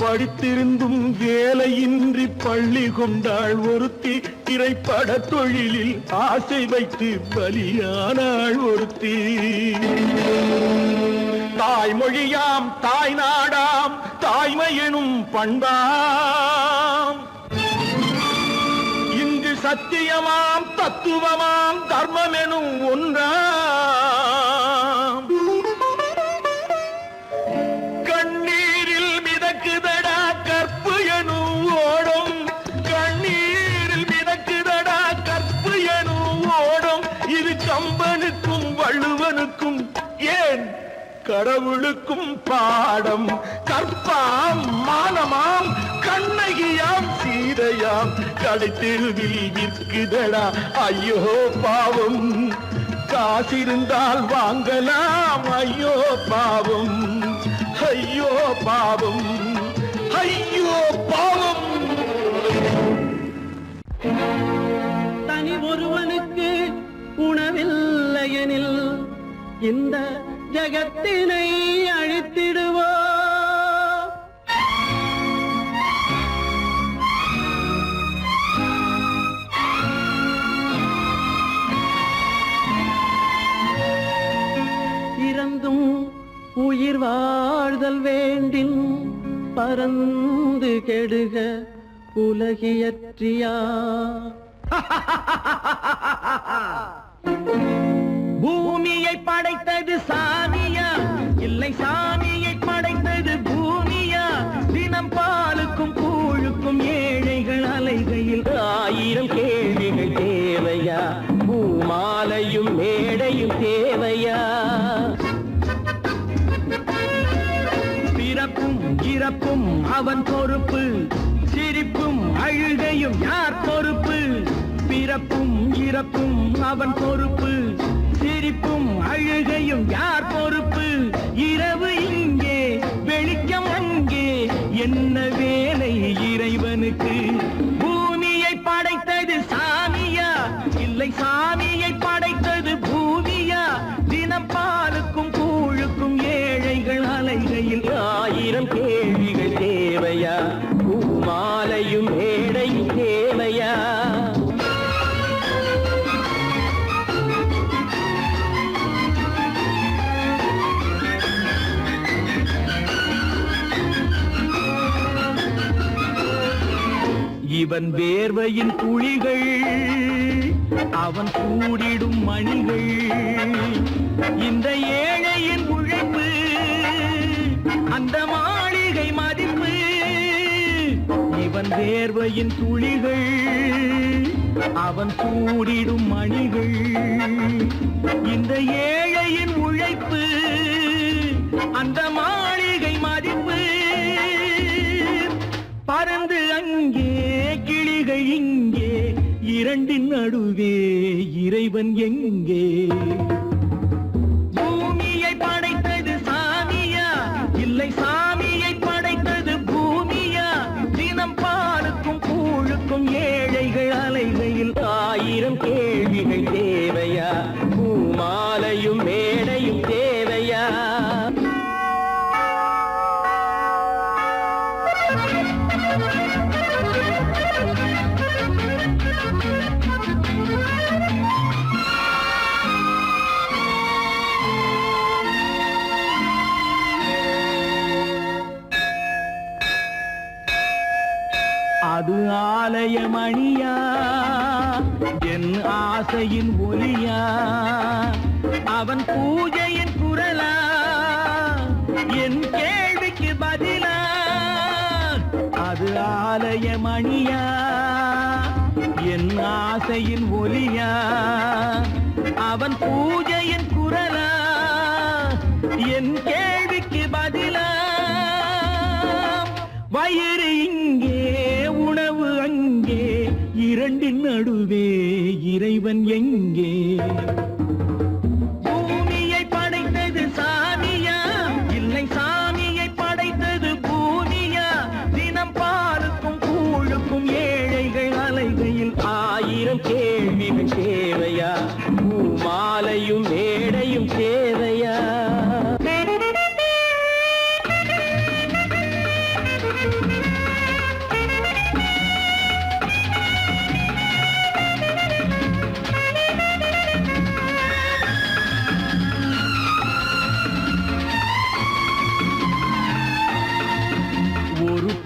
படித்திருந்தும் வேலையின்றி பள்ளி கொண்டாள் ஒருத்தி. திரைப்பட தொழிலில் ஆசை வைத்து பலியானாள் ஒருத்தி. தாய் தாய்மொழியாம் தாய் நாடாம் தாய்மையெனும் பண்பாம் இங்கு சத்தியமாம் தத்துவமாம் தர்மமெனும் ஒன்றாம் கண்ணீரில் மிதக்குதடா கற்பு எனும் ஓடும் கண்ணீரில் மிதக்குதடா கற்பு எனும் ஓடும் இது கம்பனுக்கும் வள்ளுவனுக்கும் ஏன் கடவுளுக்கும் பாடம் கற்பாம் மானமாம் கண்ணகியாம் சீதையாம் கடைத்தெருவில் விற்குதடா ஐயோ பாவம் காசிருந்தால் வாங்கலாம் ஐயோ பாவம் ஐயோ பாவம் ஐயோ பாவம் தனி ஒருவனுக்கு உணவில்லையெனில் இந்த ஜகத்தினை அழித்திடுவோ இறந்தும் உயிர் வாழ்தல் வேண்டின் பறந்து கெடுக உலகியற்றியா பூமியை படைத்தது சாமியா இல்லை சாமியை படைத்தது பூமியா தினம் பாலுக்கும் கூழுக்கும் ஏழைகள் அலைகையில் 1000 கேள்விகள் தேவையா பூமாலையும் மேடையும் தேவையா பிறப்பும் இறப்பும் அவன் பொறுப்பு சிரிப்பும் அழுகையும் யார் பொறுப்பு பிறப்பும் இறப்பும் அவன் பொறுப்பு சிரிப்பும் அழுகையும் யார் பொறுப்பு இரவு இங்கே வெளிச்சம் அங்கே என்ன வேலை இறைவனுக்கு பூமியை படைத்தது சாமியா இல்லை சாமியை படைத்தது பூமியா தினம் பாலுக்கும் கூழுக்கும் ஏழைகள் அலைகையில் 1000 கேள்விகள் தேவையா பூமாலையும் மேடையும் தேவையா இவன் வேர்வையின் துளிகள் அவன் கூடிடும் மணிகள் இந்த ஏழையின் உழைப்பு அந்த மாளிகை மதிப்பு இவன் வேர்வையின் துளிகள் அவன் கூடிடும் மணிகள் இந்த ஏழையின் உழைப்பு அந்த மாளிகை மதிப்பு பறந்து அங்கே கிளிகள் இங்கே இரண்டின் நடுவே இறைவன் எங்கே பூமியை படைத்தது சாமியா இல்லை சாமியை படைத்தது பூமியா தினம் பாலுக்கும் கூழுக்கும் ஏழைகள் அலைகையில் 1000 கேள்விகள் தேவையா பூமாலையும் மேடையும் தேவையா அது ஆலயமணியா என் ஆசையின் ஒலியா அவன் பூஜையின் குரலா என் கேள்விக்கு பதிலா அது ஆலயமணியா என் ஆசையின் ஒலியா அவன் பூஜையின் குரலா என் கேள்விக்கு பதிலா வயிறு இங்கே உணவு அங்கே இரண்டின் நடுவே இறைவன் எங்கே பூமியை படைத்தது சாமியா இல்லை சாமியை படைத்தது பூமியா தினம் பாலுக்கும் கூழுக்கும் ஏழைகள் அலைகையில் 1000 கேள்விகள் தேவையா பூமாலையும் மேடையும் தேவையா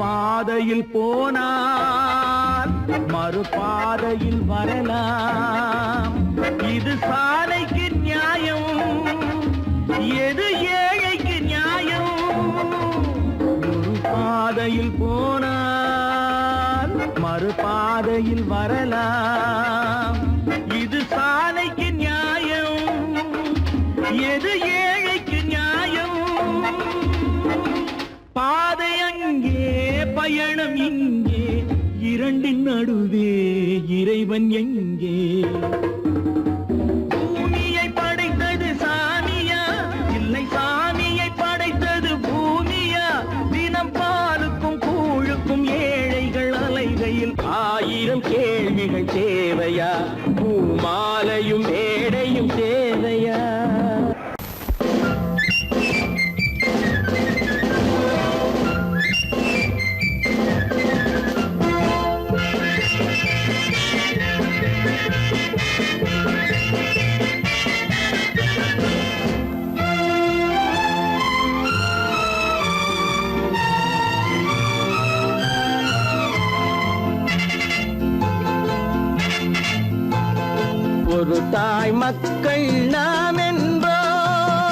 பாதையில் போனால் மறுபாதையில் வரலாம். இது சாலைக்கு நியாயம், எது ஏழைக்கு நியாயம்? ஒரு பாதையில் போனால் மறுபாதையில் வரலாம். இது சாலைக்கு நியாயம், எது ஏழைக்கு நியாயம்? பாதை அங்கே, பயணம் இங்கே, இரண்டின் நடுவே இறைவன் எங்கே? பூமியை படைத்தது சாமியா, இல்லை சாமியை படைத்தது பூமியா? தினம் பாலுக்கும் கூழுக்கும் ஏழைகள் அலைகையில் 1000 கேள்விகள் தேவையா? பூமாலையும் மேடையும் தேவையா? ஒரு தாய் மக்கள் நாம் என்போம்,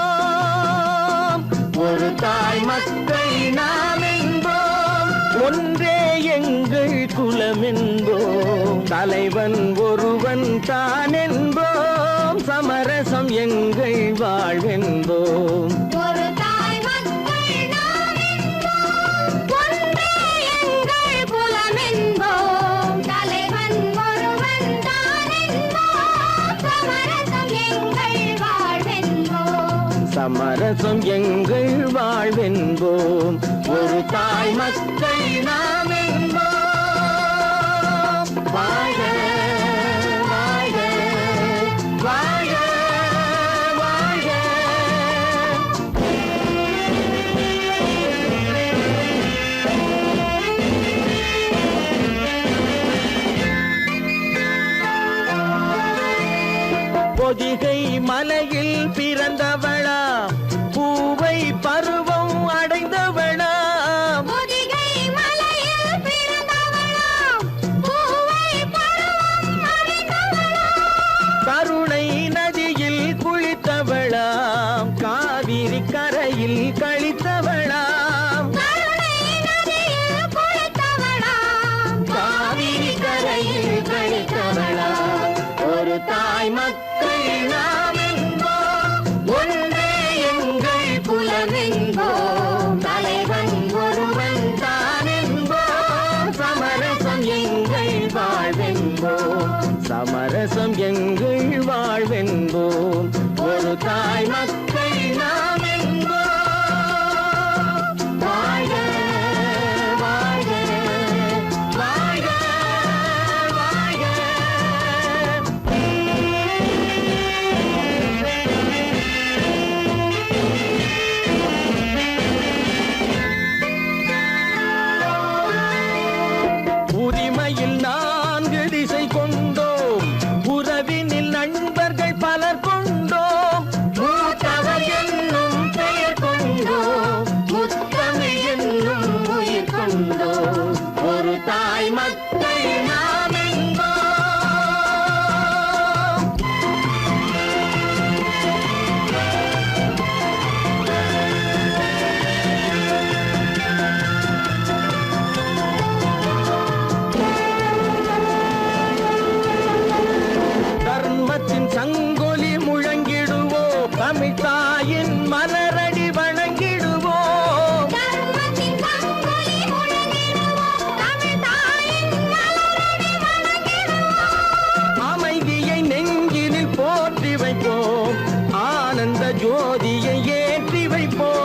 ஒரு தாய் மக்கள் நாம் என்போம், ஒன்றே எங்கள் குலம் என்போம், தலைவன் ஒருவன் தான் என்போம், சமரசம் எங்கள் வாழ்வென்போம். ஒரு தாய் மக்கள் நாம் என்போம், ஒன்றே எங்கள் குலம் என்போம், தலைவன் ஒருவன் தான் என்போம், சமரசம் எங்கள் வாழ்வென்போம். சமரசம் எங்கள் வாழ்வென்போம். ஒரு தாய் மக்கள் நாம் என்போம். வாழ்க வாழ்க வாழ்க வாழ்க. பொதிகை மலையில் பிறந்தவளா, பூவை பருவம் அடைந்தவளா? பொதிகை மலையில் பிறந்தவளாம், பூவை பருவம் அடைந்தவளாம். கருணை நதியில் குளித்தவளாம், காவிரி கரையில் கழித்தவளாம். கருணை நதியில் குளித்தவளாம், காவிரி கரையில் கழித்தவளாம். ஒரு தாய் மக்கள் நாம் என்போம், ஒன்றே எங்கள் குலம் என்போம், தலைவன் ஒருவன் தான் என்போம், சமரசம் எங்கள் வாழ்வென்போம், சமரசம் எங்கள் வாழ்வென்போம். ஒரு தாய் மக்கள் நாம் என்போம். வாழ்க வாழ்க வாழ்க வாழ்க. உரிமையில் 4 திசை கொண்டோம், உறவினில் நண்பர்கள் பலர் கொண்டோம், மூத்தவர் என்னும் பெயர் கொண்டோம், முத்தமிழ் என்னும் உயிர் கொண்டோம். ஒரு தாய் மக்கள் நாம் என்போம். தர்மத்தின் சங்கொலி முழங்கிடுவோம், தமிழ் தாயின் மலரடி வணங்கிடுவோம். தர்மத்தின் சங்கொலி முழங்கிடுவோம், தமிழ் தாயின் மலரடி வணங்கிடுவோம். அமைதியை நெஞ்சினில் போற்றி வைப்போம், ஆனந்த ஜோதியை ஏற்றி வைப்போம்.